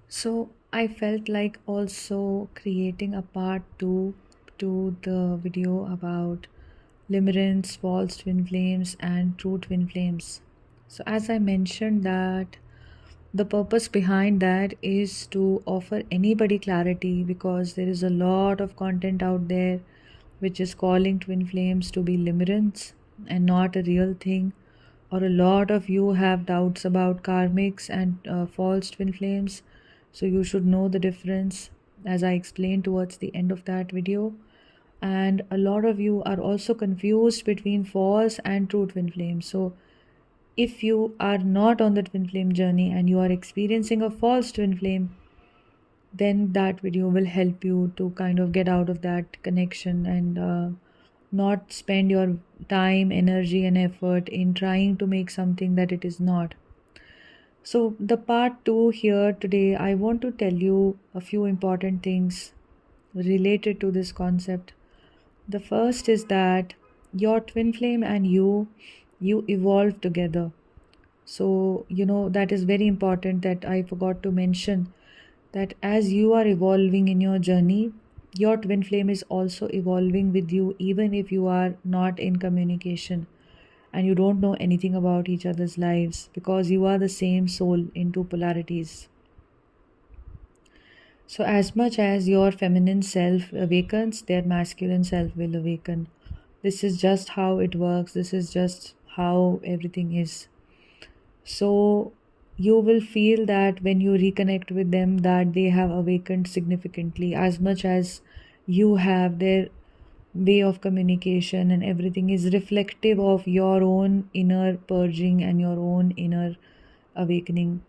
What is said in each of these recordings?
So I felt like also creating a part two to the video about limerence, false twin flames, and true twin flames. So as I mentioned that the purpose behind that is to offer anybody clarity because there is a lot of content out there which is calling twin flames to be limerence and not a real thing, or a lot of you have doubts about karmics and false twin flames, so you should know the difference as I explained towards the end of that video. And a lot of you are also confused between false and true twin flames. So if you are not on the twin flame journey and you are experiencing a false twin flame, then that video will help you to kind of get out of that connection and not spend your time, energy, and effort in trying to make something that it is not. So, the part two here today, I want to tell you a few important things related to this concept. The first is that your twin flame and you evolve together. So, that is very important that I forgot to mention that as you are evolving in your journey, your twin flame is also evolving with you, even if you are not in communication and you don't know anything about each other's lives, because you are the same soul in two polarities. So, as much as your feminine self awakens, their masculine self will awaken. This is just how it works, this is just how everything is. So you will feel that when you reconnect with them that they have awakened significantly as much as you have. Their way of communication and everything is reflective of your own inner purging and your own inner awakening.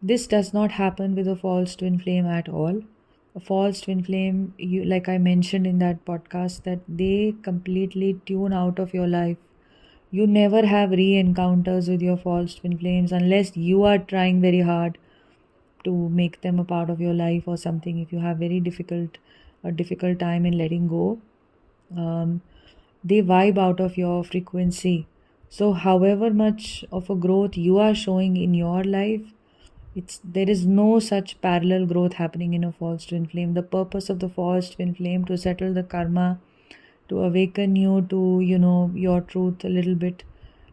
This does not happen with a false twin flame at all. A false twin flame, you, like I mentioned in that podcast, that they completely tune out of your life. You never have re-encounters with your false twin flames unless you are trying very hard to make them a part of your life or something. If you have a difficult time in letting go, um, they vibe out of your frequency. So, however much of a growth you are showing in your life, there is no such parallel growth happening in a false twin flame. The purpose of the false twin flame to settle the karma, to awaken you to your truth a little bit,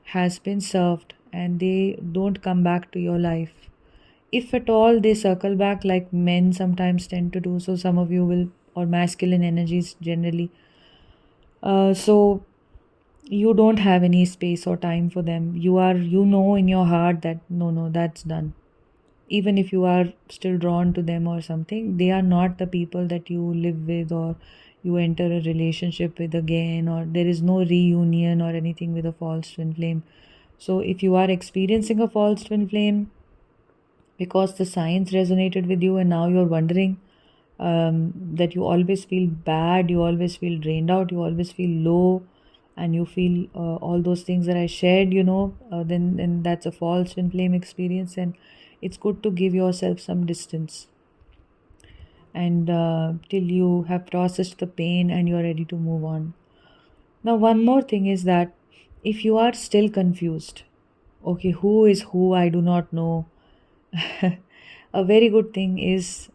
has been served, and they don't come back to your life. If at all they circle back, like men sometimes tend to do, so some of you will, or masculine energies generally, so you don't have any space or time for them. You know in your heart that no, that's done. Even if you are still drawn to them or something, they are not the people that you live with or you enter a relationship with again, or there is no reunion or anything with a false twin flame. So if you are experiencing a false twin flame because the science resonated with you and now you're wondering, that you always feel bad, you always feel drained out, you always feel low, and you feel all those things that I shared, then that's a false twin flame experience, and it's good to give yourself some distance and till you have processed the pain and you're ready to move on. Now, one more thing is that if you are still confused, okay, who is who, I do not know, a very good thing is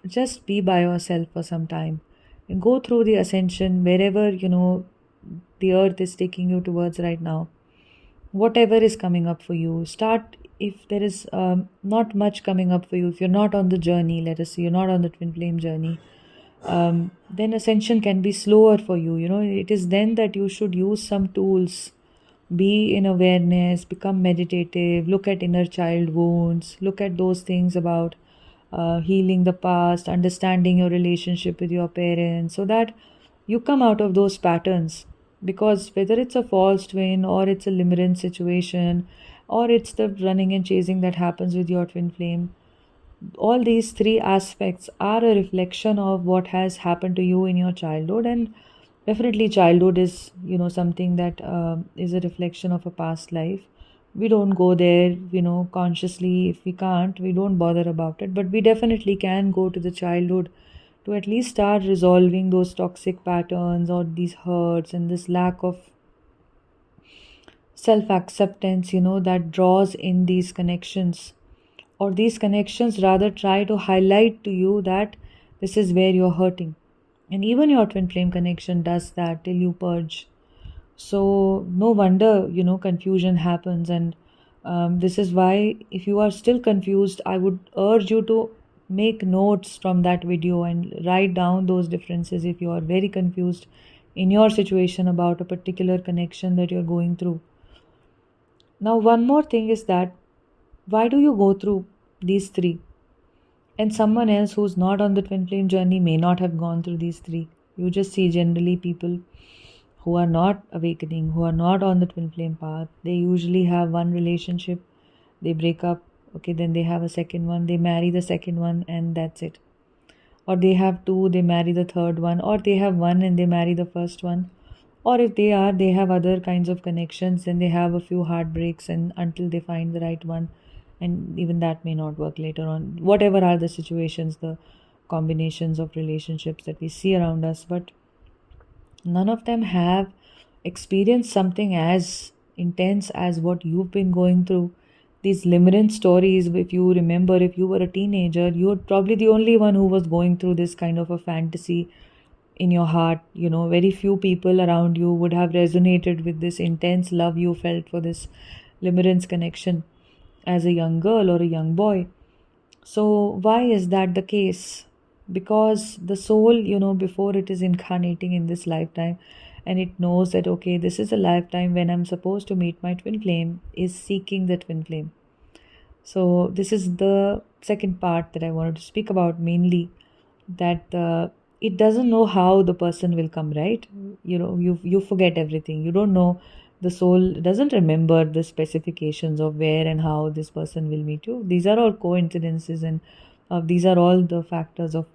just be by yourself for some time and go through the ascension wherever the earth is taking you towards right now. Whatever is coming up for you, start. If there is not much coming up for you, if you're not on the journey, let us say you're not on the twin flame journey, then ascension can be slower for you. It is then that you should use some tools. Be in awareness, become meditative, look at inner child wounds, look at those things about healing the past, understanding your relationship with your parents, so that you come out of those patterns. Because whether it's a false twin or it's a limerence situation or it's the running and chasing that happens with your twin flame, all these three aspects are a reflection of what has happened to you in your childhood. And definitely childhood is something that is a reflection of a past life. We don't go there consciously. If we can't, we don't bother about it, but we definitely can go to the childhood to at least start resolving those toxic patterns or these hurts and this lack of self acceptance that draws in these connections or these connections rather try to highlight to you that this is where you're hurting. And even your twin flame connection does that till you purge. So no wonder, confusion happens. And this is why, if you are still confused, I would urge you to make notes from that video and write down those differences if you are very confused in your situation about a particular connection that you're going through. Now, one more thing is that, why do you go through these three? And someone else who's not on the twin flame journey may not have gone through these three. You just see generally people who are not awakening, who are not on the twin flame path, they usually have one relationship, they break up, okay, then they have a second one, they marry the second one, and that's it. Or they have two, they marry the third one, or they have one and they marry the first one. Or if they have other kinds of connections, then they have a few heartbreaks and until they find the right one, and even that may not work later on. Whatever are the situations, the combinations of relationships that we see around us, but none of them have experienced something as intense as what you've been going through. These limerence stories, if you remember, if you were a teenager, you were probably the only one who was going through this kind of a fantasy in your heart. Very few people around you would have resonated with this intense love you felt for this limerence connection as a young girl or a young boy. So, why is that the case? Because the soul, before it is incarnating in this lifetime, and it knows that, okay, this is a lifetime when I'm supposed to meet my twin flame, is seeking the twin flame. So, this is the second part that I wanted to speak about mainly, that it doesn't know how the person will come, right? You forget everything. You don't know, the soul doesn't remember the specifications of where and how this person will meet you. These are all coincidences, and these are all the factors of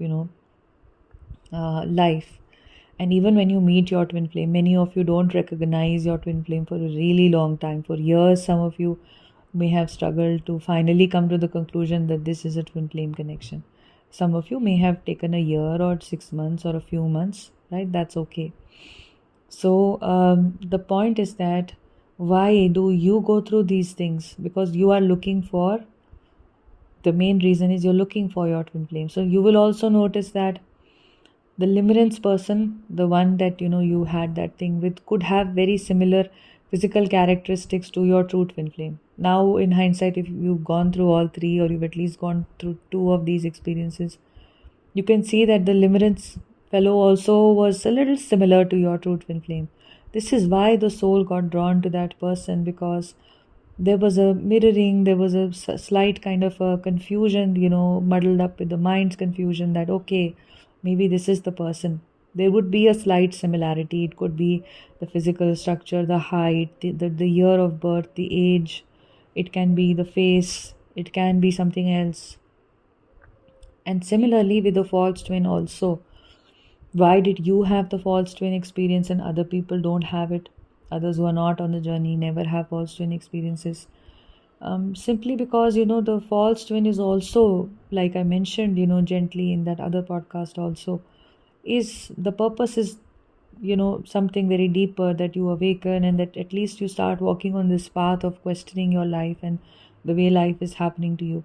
life. And even when you meet your twin flame, many of you don't recognize your twin flame for a really long time. For years, some of you may have struggled to finally come to the conclusion that this is a twin flame connection. Some of you may have taken a year or 6 months or a few months, right? That's okay. So the point is that, why do you go through these things? Because you are looking for, the main reason is you're looking for your twin flame. So you will also notice that the limerence person, the one that you had that thing with, could have very similar physical characteristics to your true twin flame. Now in hindsight, if you've gone through all three, or you've at least gone through two of these experiences, you can see that the limerence fellow also was a little similar to your true twin flame. This is why the soul got drawn to that person, because there was a mirroring, there was a slight kind of a confusion, muddled up with the mind's confusion, that okay, maybe this is the person. There would be a slight similarity. It could be the physical structure, the height, the year of birth, the age. It can be the face. It can be something else. And similarly with the false twin also. Why did you have the false twin experience and other people don't have it? Others who are not on the journey never have false twin experiences. Simply because, the false twin is also, like I mentioned, gently in that other podcast also, is the purpose is, something very deeper, that you awaken and that at least you start walking on this path of questioning your life and the way life is happening to you.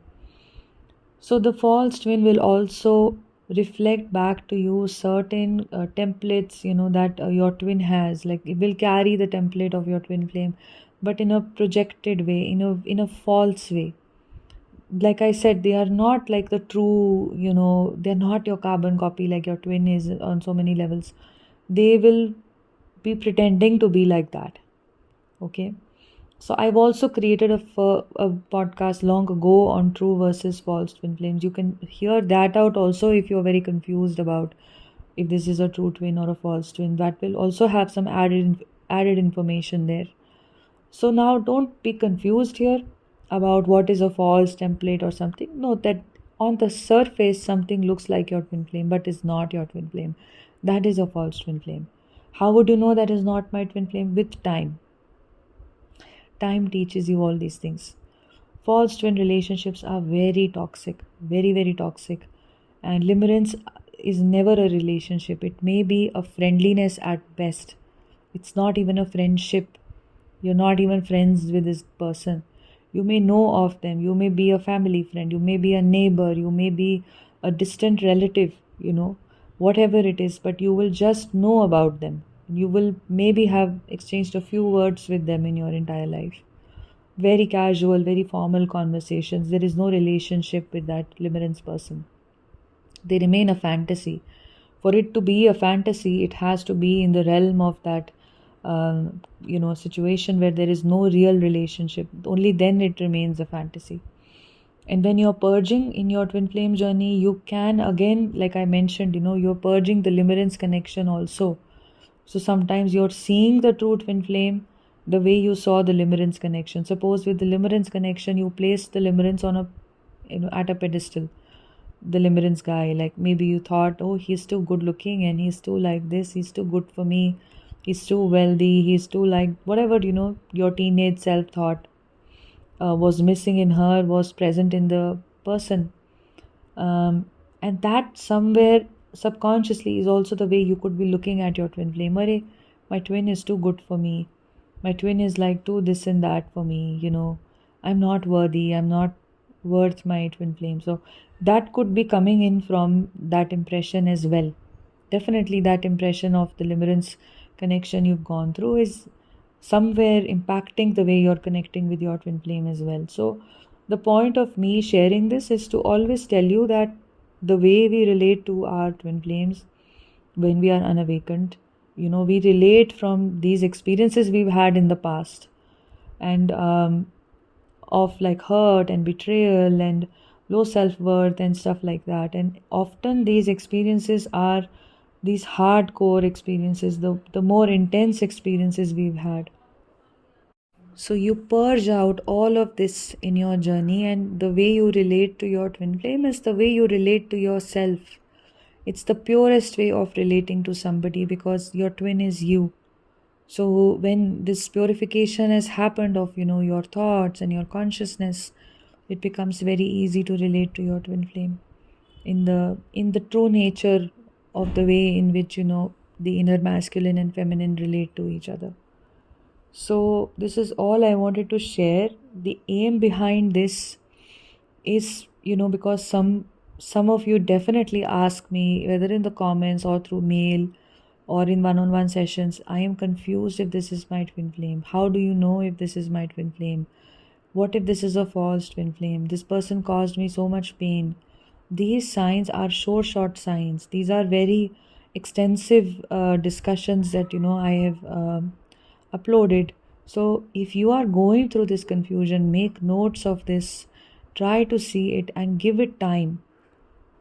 So the false twin will also reflect back to you certain templates, that your twin has. Like, it will carry the template of your twin flame, but in a projected way, in a false way. Like I said, they are not like the true, they're not your carbon copy like your twin is on so many levels. They will be pretending to be like that. Okay. So I've also created a podcast long ago on true versus false twin flames. You can hear that out also if you're very confused about if this is a true twin or a false twin. That will also have some added information there. So now don't be confused here about what is a false template or something. Note that on the surface something looks like your twin flame but is not your twin flame. That is a false twin flame. How would you know that is not my twin flame? With time. Time teaches you all these things. False twin relationships are very toxic, very, very toxic. And limerence is never a relationship. It may be a friendliness at best. It's not even a friendship. You're not even friends with this person. You may know of them, you may be a family friend, you may be a neighbor, you may be a distant relative, whatever it is, but you will just know about them. You will maybe have exchanged a few words with them in your entire life. Very casual, very formal conversations. There is no relationship with that limerence person. They remain a fantasy. For it to be a fantasy, it has to be in the realm of that, situation where there is no real relationship. Only then it remains a fantasy. And when you're purging in your twin flame journey, you can again, like I mentioned, you're purging the limerence connection also. So sometimes you're seeing the true twin flame the way you saw the limerence connection. Suppose with the limerence connection, you place the limerence on a, at a pedestal, the limerence guy. Like maybe you thought, oh, he's too good looking and he's too like this, he's too good for me, he's too wealthy, he's too like whatever, your teenage self thought was missing in her, was present in the person. um, and that somewhere subconsciously is also the way you could be looking at your twin flame. Arey, my twin is too good for me, my twin is like too this and that for me, I'm not worthy, I'm not worth my twin flame. So that could be coming in from that impression as well. Definitely that impression of the limerence connection you've gone through is somewhere impacting the way you're connecting with your twin flame as well. So the point of me sharing this is to always tell you that the way we relate to our twin flames when we are unawakened, we relate from these experiences we've had in the past, and of like hurt and betrayal and low self-worth and stuff like that. And often these experiences are these hardcore experiences, the more intense experiences we've had. So you purge out all of this in your journey, and the way you relate to your twin flame is the way you relate to yourself. It's the purest way of relating to somebody because your twin is you. So when this purification has happened of, your thoughts and your consciousness, it becomes very easy to relate to your twin flame in the true nature of the way in which, the inner masculine and feminine relate to each other. So this is all I wanted to share. The aim behind this is, because some of you definitely ask me, whether in the comments or through mail or in one-on-one sessions, I am confused if this is my twin flame. How do you know if this is my twin flame? What if this is a false twin flame? This person caused me so much pain. These signs are short signs. These are very extensive discussions that, I have uploaded. So if you are going through this confusion, make notes of this, try to see it and give it time.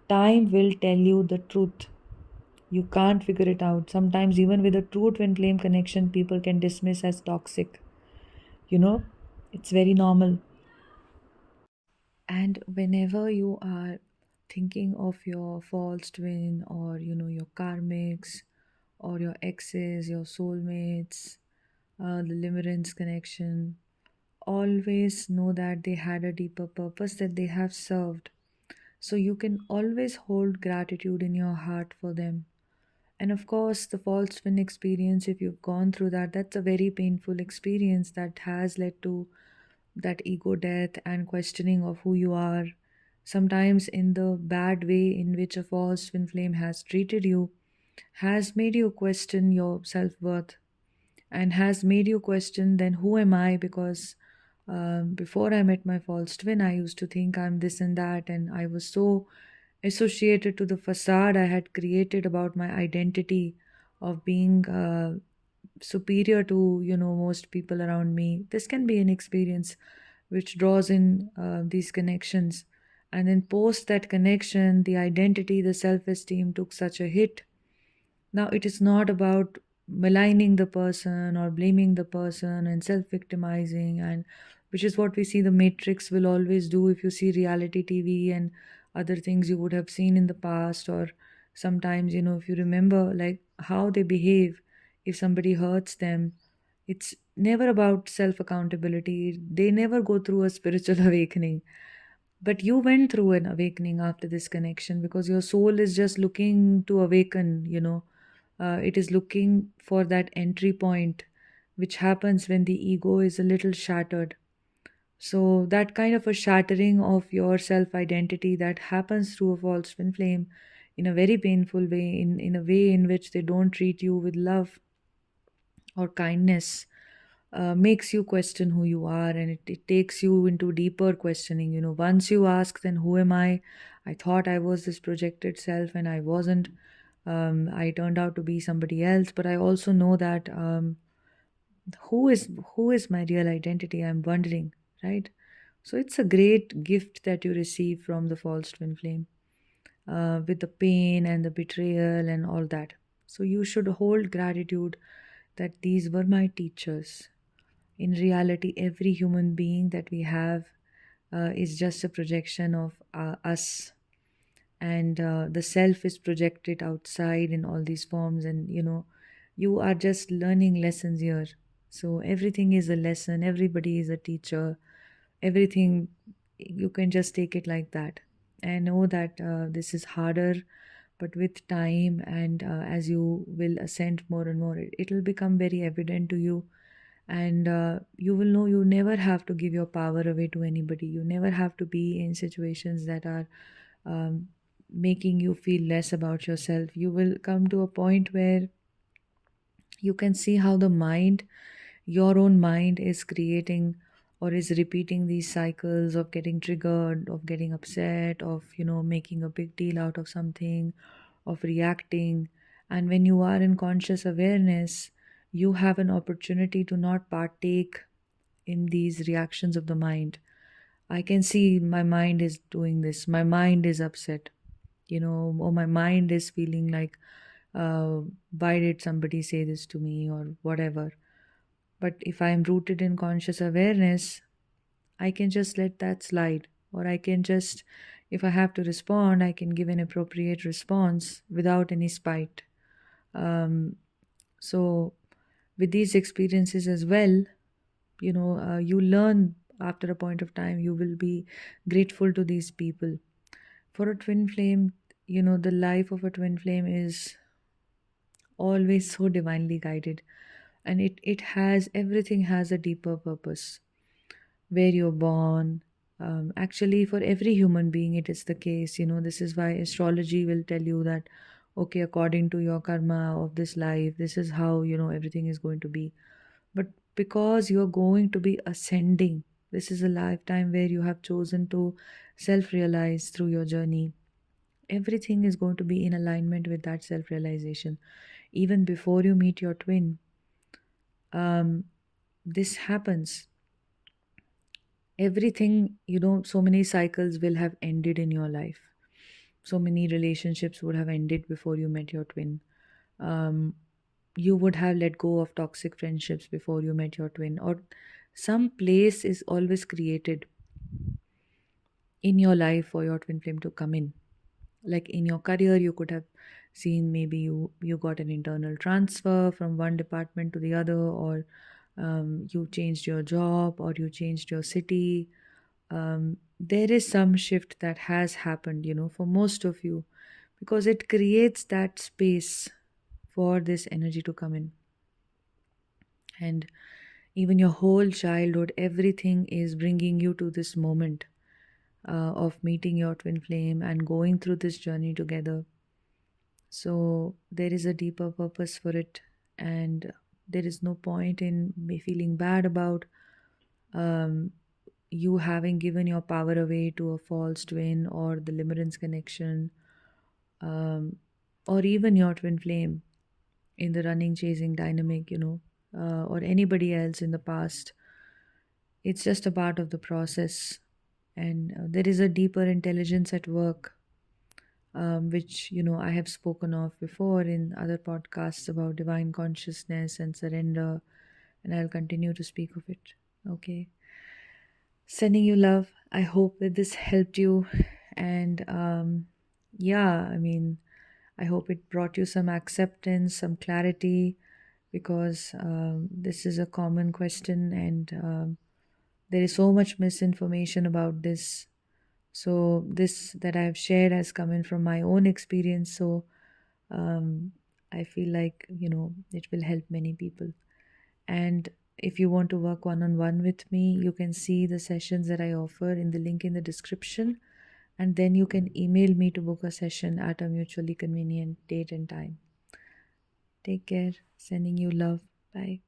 Time will tell you the truth. You can't figure it out. Sometimes even with a true twin flame connection, people can dismiss as toxic. You know, it's very normal. And whenever you are thinking of your false twin, or your karmics, or your exes, your soulmates, the limerence connection, always know that they had a deeper purpose that they have served. So you can always hold gratitude in your heart for them. And of course, the false twin experience, if you've gone through that, that's a very painful experience that has led to that ego death and questioning of who you are. Sometimes, in the bad way in which a false twin flame has treated you, has made you question your self worth, and has made you question, then who am I? Because before I met my false twin, I used to think I'm this and that, and I was so associated to the facade I had created about my identity of being superior to, most people around me. This can be an experience which draws in these connections. And then post that connection, the identity, the self-esteem took such a hit. Now, it is not about maligning the person or blaming the person and self victimizing, and which is what we see the Matrix will always do. If you see reality TV and other things you would have seen in the past, or sometimes, if you remember like how they behave if somebody hurts them, it's never about self accountability. They never go through a spiritual awakening. But you went through an awakening after this connection because your soul is just looking to awaken, it is looking for that entry point, which happens when the ego is a little shattered. So that kind of a shattering of your self identity that happens through a false twin flame in a very painful way, in a way in which they don't treat you with love or kindness, makes you question who you are, and it takes you into deeper questioning. Once you ask, then who am I? I thought I was this projected self, and I wasn't. I turned out to be somebody else, but I also know that who is my real identity? I'm wondering, right? So it's a great gift that you receive from the false twin flame, with the pain and the betrayal and all that. So you should hold gratitude that these were my teachers. In reality, every human being that we have is just a projection of us, and the self is projected outside in all these forms, and you are just learning lessons here. So everything is a lesson, everybody is a teacher, everything, you can just take it like that. And know that this is harder, but with time, and as you will ascend more and more, it'll become very evident to you. And you will know you never have to give your power away to anybody. You never have to be in situations that are um, making you feel less about yourself. You will come to a point where you can see how the mind, your own mind, is creating or is repeating these cycles of getting triggered, of getting upset, of making a big deal out of something, of reacting. And when you are in conscious awareness, you have an opportunity to not partake in these reactions of the mind. I can see my mind is doing this, my mind is upset, or my mind is feeling like, uh, why did somebody say this to me, or whatever. But if I'm rooted in conscious awareness, I can just let that slide, or I can just, if I have to respond, I can give an appropriate response without any spite. So with these experiences as well, you learn. After a point of time, you will be grateful to these people. For a twin flame, the life of a twin flame is always so divinely guided, and it has, everything has a deeper purpose. Where you're born, actually for every human being it is the case. This is why astrology will tell you that, okay, according to your karma of this life, this is how everything is going to be. But because you're going to be ascending, this is a lifetime where you have chosen to self realize through your journey. Everything is going to be in alignment with that self realization. Even before you meet your twin, this happens. Everything, so many cycles will have ended in your life. So many relationships would have ended before you met your twin. Um, you would have let go of toxic friendships before you met your twin, or some place is always created in your life for your twin flame to come in. Like in your career, you could have seen, maybe you got an internal transfer from one department to the other, or you changed your job, or you changed your city. There is some shift that has happened, for most of you, because it creates that space for this energy to come in. And even your whole childhood, everything is bringing you to this moment of meeting your twin flame and going through this journey together. So there is a deeper purpose for it, and there is no point in me feeling bad about um, you having given your power away to a false twin, or the limerence connection, um, or even your twin flame in the running chasing dynamic, or anybody else in the past. It's just a part of the process, and there is a deeper intelligence at work, which I have spoken of before in other podcasts about divine consciousness and surrender, and I'll continue to speak of it. Okay, sending you love. I hope that this helped you, and yeah, I mean, I hope it brought you some acceptance, some clarity, because this is a common question, and there is so much misinformation about this. So this that I have shared has come in from my own experience. So um, I feel like it will help many people. And If you want to work one on one with me, you can see the sessions that I offer in the link in the description. And then you can email me to book a session at a mutually convenient date and time. Take care. Sending you love. Bye.